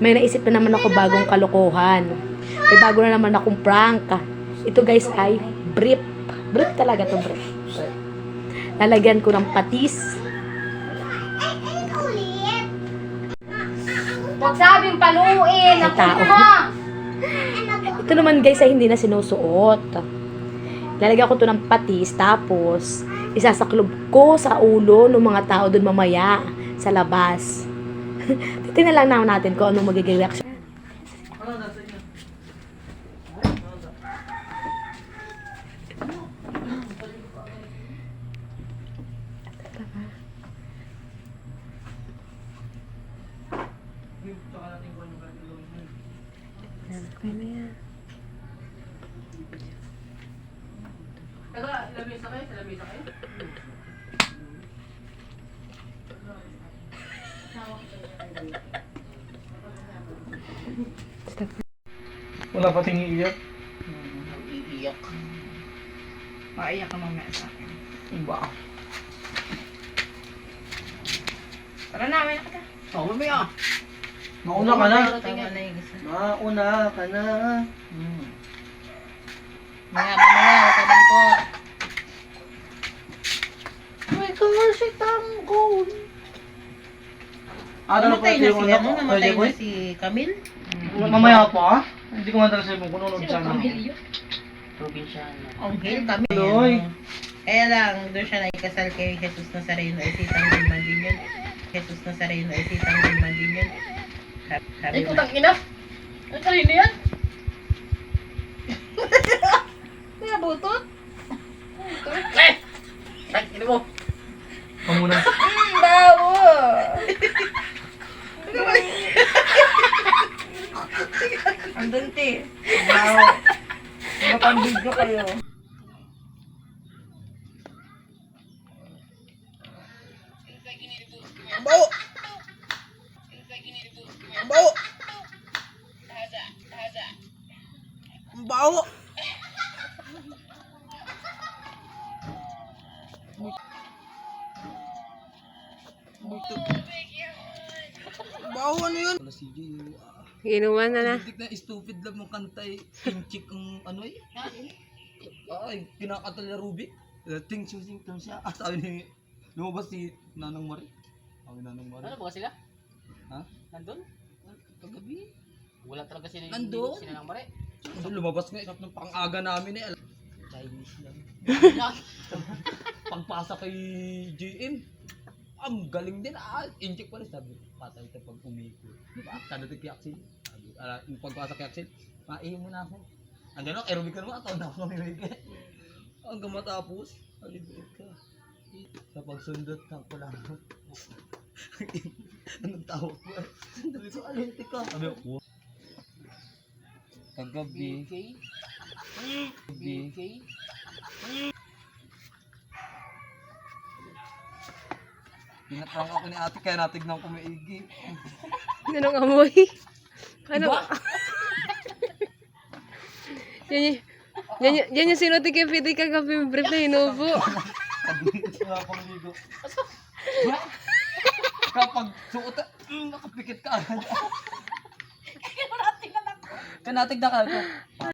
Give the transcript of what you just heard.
May naisip na naman ako bagong kalokohan. May bago na naman akong prank. Ito guys ay brief. Brief talaga to, brief. Lalagyan ko ng patis. Huwag sabing paluin. May tao. Ito naman guys ay hindi na sinusuot. Lalagyan ko to ng patis, tapos isasaklob ko sa ulo ng mga tao doon mamaya sa labas. Titingnan lang natin kung anong magiging reaction. Kaya na yan. Lamisa kayo? Sa lamisa kayo? Wala pa tingiiyak. Iiyak. Maiyak ka mamaya sa akin. Iba. Tara na, may nakita. Oh, mamaya. Mauna ka na. Tama na yung isa. Mauna ka na. Mamaya, huwag ka bangkot. May kasi tanggol. Namatay na si ano? Namatay na si Camille? Mamaya pa? Hindi ko madala sa'yo kung nunod siya na. Probinsyano. Camille, Camille. Tuloy. Kaya lang, doon siya naikasal kay Jesus Nazareno ay sitang Gilman din yun. Jesus Nazareno ay sitang Gilman din yun. Sabi Ay, mo. putang ina. Ang kanina yan? Kaya butot? Eh! Ay, ina mo. Kamuna. Bawo! Andun ti. Bawo. Mapambidyo kayo. Bawo! Bawo! Bawo! Bawo ano yun? Wala si Jay. Inuman na na. Hindi na stupid lang mong kantay. Inchik ang ano eh. Ay, kinakatal na Rubik. Ting susing tong siya. Sabi ni lumabas si Nanang Mari. Sabi Nanang Mari. Ano ba sila? Ha? Nandun? Kagabi. Wala talaga sila yung Nandun? sila ng mare. Nandun lumabas nga. Isap ng pang-aga namin eh. Chinese lang. Pagpasa kay JM. Ang galing din. Inchik pa rin. Sabi, patay ka pag umikot. Diba? Tadating kay Axel. Sabi, yung pagpasa kay Axel, maihin mo na ako. Andyan ako, aerobic ka naman. Ataw na ako mamimig eh. Hanggang matapos, alibig ka. Sa pagsundot ng kulangot. Anong tawag ko? Sabi ko, alinti ka. Sabi ko, kagabi. BK? Kagabi. BK? Pinatrang ako ni ate kaya natignan ko maigi. Anong amoy? Ano? Yan yung sinuti kay Pidi kagabi brief na hinubo. Wala pang ligo. Kapag suot, nakapikit ka agad. Kaya natignan ka.